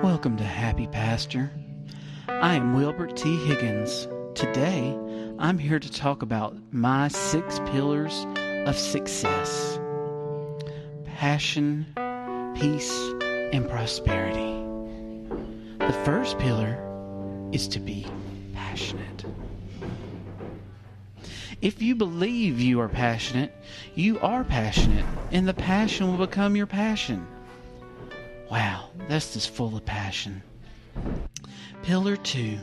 Welcome to Happy Pastor. I am Wilbert T. Higgins. Today, I'm here to talk about my 6 pillars of success: passion, peace, and prosperity. The first pillar is to be passionate. If you believe you are passionate, you are passionate, and the passion will become your passion. Wow, that's just full of passion. Pillar 2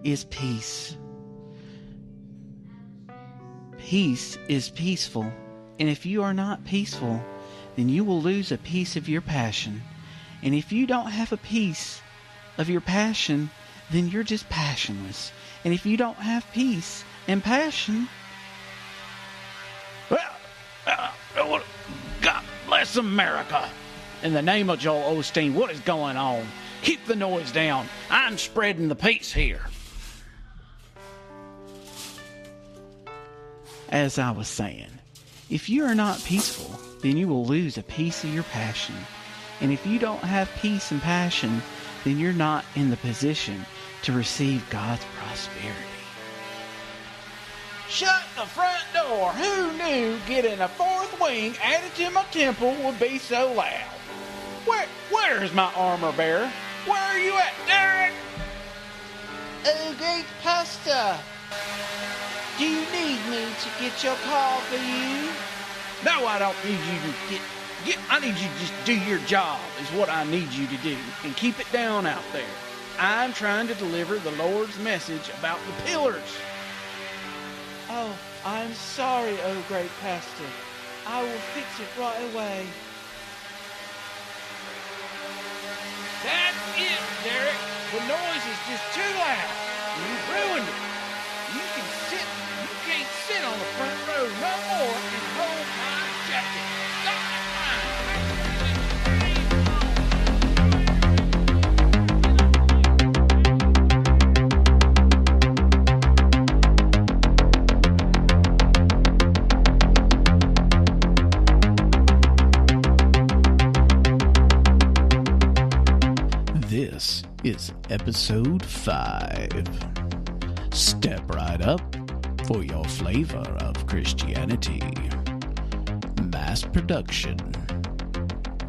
is peace. Peace is peaceful, and if you are not peaceful, then you will lose a piece of your passion. And if you don't have a piece of your passion, then you're just passionless. And if you don't have peace and passion, well, God bless America. In the name of Joel Osteen, what is going on? Keep the noise down. I'm spreading the peace here. As I was saying, if you are not peaceful, then you will lose a piece of your passion. And if you don't have peace and passion, then you're not in the position to receive God's prosperity. Shut the front door. Who knew getting a 4th wing added to my temple would be so loud? Where's my armor bearer? Where are you at, Derek? Oh, great pastor. Do you need me to get your call for you? No, I don't need you to get. I need you to just do your job is what I need you to do. And keep it down out there. I'm trying to deliver the Lord's message about the pillars. Oh, I'm sorry, oh great pastor. I will fix it right away. That's it, Derek. The noise is just too loud. You've ruined it. You can't sit on the front row no more and hold my jacket. This is episode 5. Step right up for your flavor of Christianity. Mass production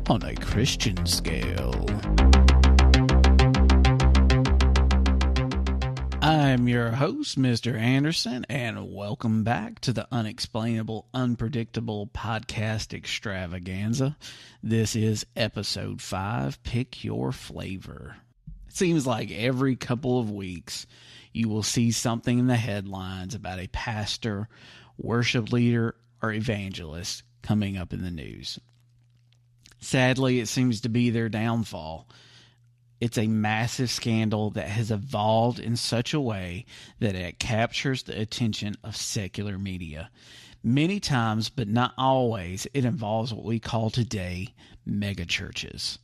on a Christian scale. I'm your host, Mr. Anderson, and welcome back to the Unexplainable, Unpredictable Podcast Extravaganza. This is episode 5, Pick Your Flavor. It seems like every couple of weeks you will see something in the headlines about a pastor, worship leader, or evangelist coming up in the news. Sadly, it seems to be their downfall. It's a massive scandal that has evolved in such a way that it captures the attention of secular media. Many times, but not always, it involves what we call today megachurches.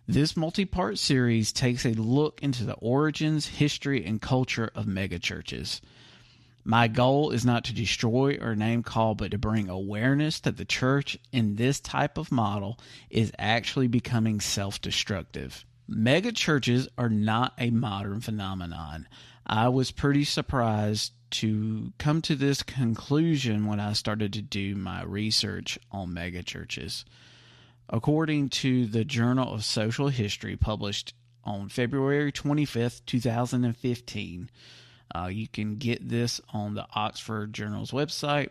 This multi-part series takes a look into the origins, history, and culture of megachurches. My goal is not to destroy or name call, but to bring awareness that the church in this type of model is actually becoming self-destructive. Megachurches are not a modern phenomenon. I was pretty surprised to come to this conclusion when I started to do my research on megachurches. According to the Journal of Social History, published on February 25th, 2015, you can get this on the Oxford Journal's website.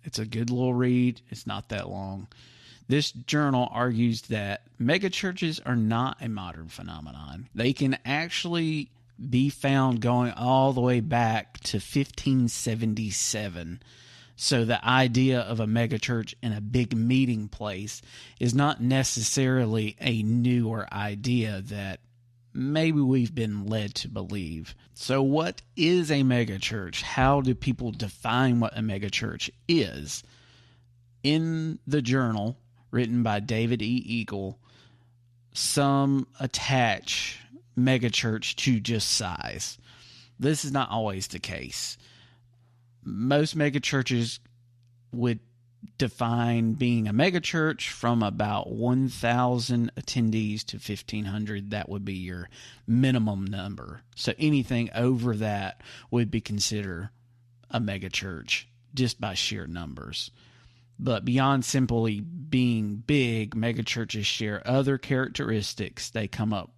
It's a good little read. It's not that long. This journal argues that megachurches are not a modern phenomenon. They can actually be found going all the way back to 1577. So the idea of a megachurch in a big meeting place is not necessarily a newer idea that maybe we've been led to believe. So what is a megachurch? How do people define what a megachurch is? In the journal, written by David E. Eagle, some attach megachurch to just size. This is not always the case. Most megachurches would define being a megachurch from about 1,000 attendees to 1,500. That would be your minimum number. So anything over that would be considered a megachurch just by sheer numbers. But beyond simply being big, megachurches share other characteristics. They come up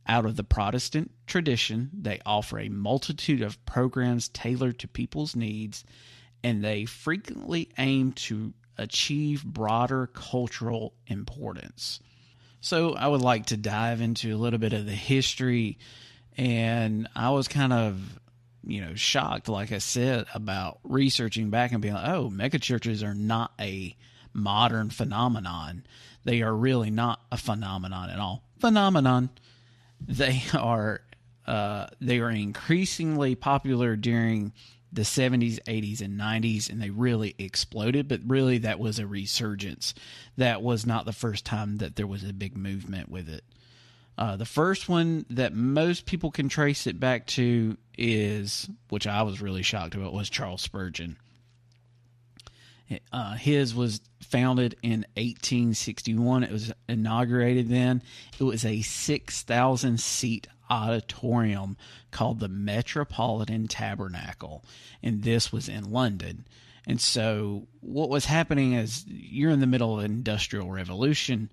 out of the Protestant tradition. They offer a multitude of programs tailored to people's needs, and they frequently aim to achieve broader cultural importance. So I would like to dive into a little bit of the history, and I was kind of, shocked, like I said, about researching back and being like, oh, megachurches are not a modern phenomenon. They are really not a phenomenon at all. They are increasingly popular during the 70s, 80s, and 90s, and they really exploded, but really that was a resurgence. That was not the first time that there was a big movement with it. The first one that most people can trace it back to is, which I was really shocked about, was Charles Spurgeon. His was founded in 1861. It was inaugurated then. It was a 6,000-seat auditorium called the Metropolitan Tabernacle, and this was in London. And so what was happening is, you're in the middle of an industrial revolution.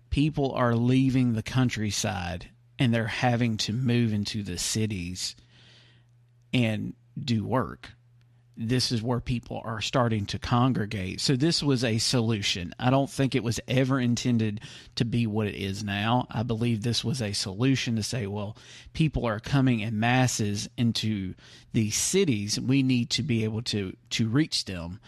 People are leaving the countryside and they're having to move into the cities and do work. This is where people are starting to congregate. So this was a solution. I don't think it was ever intended to be what it is now. I believe this was a solution to say, well, people are coming in masses into these cities. We need to be able to reach them.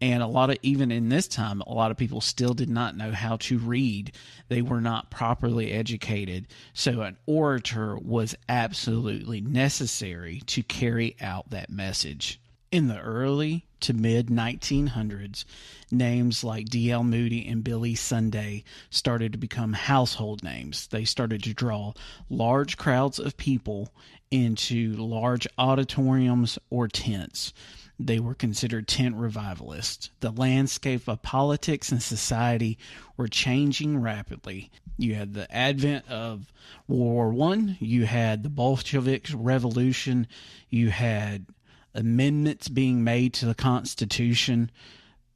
And even in this time, a lot of people still did not know how to read. They were not properly educated. So an orator was absolutely necessary to carry out that message. In the early to mid-1900s, names like D.L. Moody and Billy Sunday started to become household names. They started to draw large crowds of people into large auditoriums or tents. They were considered tent revivalists. The landscape of politics and society were changing rapidly. You had the advent of World War I. You had the Bolshevik Revolution. You had amendments being made to the Constitution,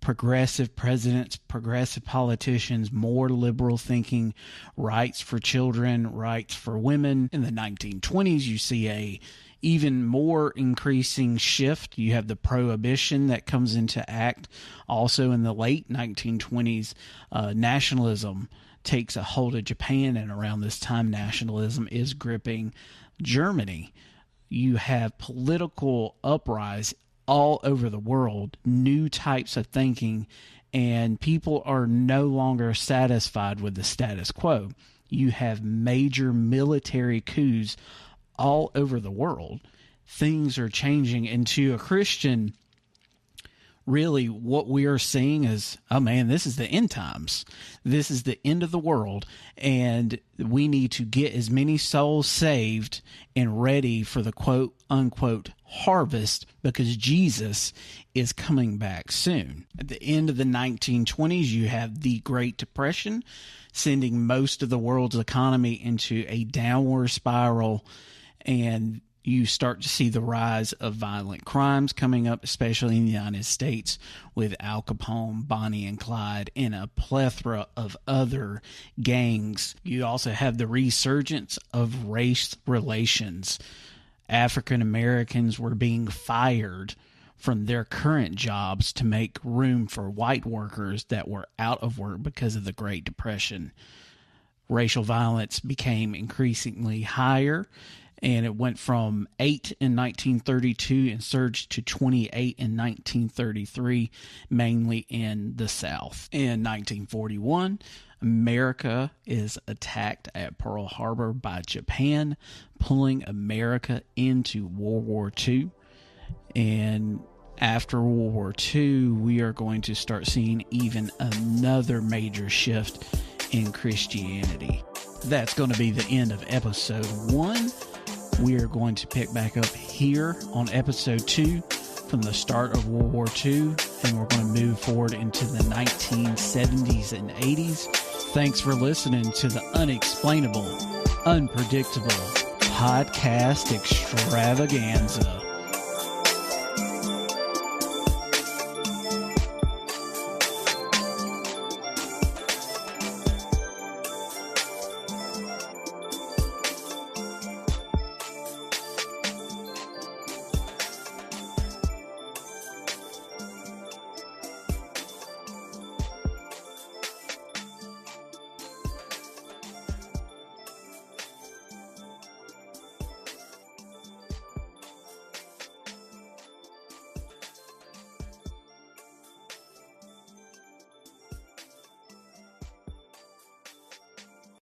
progressive presidents, progressive politicians, more liberal thinking, rights for children, rights for women. In the 1920s, you see a even more increasing shift. You have the prohibition that comes into act. Also in the late 1920s, nationalism takes a hold of Japan, and around this time, nationalism is gripping Germany. You have political uprise all over the world, new types of thinking, and people are no longer satisfied with the status quo. You have major military coups all over the world. Things are changing, and to a Christian, really what we are seeing is, oh man, this is the end times. This is the end of the world, and we need to get as many souls saved and ready for the quote unquote harvest, because Jesus is coming back soon. At the end of the 1920s, you have the Great Depression, sending most of the world's economy into a downward spiral, and you start to see the rise of violent crimes coming up, especially in the United States, with Al Capone, Bonnie and Clyde, and a plethora of other gangs. You also have the resurgence of race relations. African Americans were being fired from their current jobs to make room for white workers that were out of work because of the Great Depression. Racial violence became increasingly higher, and it went from 8 in 1932 and surged to 28 in 1933, mainly in the South. In 1941, America is attacked at Pearl Harbor by Japan, pulling America into World War II. And after World War II, we are going to start seeing even another major shift in Christianity. That's going to be the end of episode 1. We are going to pick back up here on episode 2 for from the start of World War II, and we're going to move forward into the 1970s and 80s. Thanks for listening to the Unexplainable, Unpredictable Podcast Extravaganza.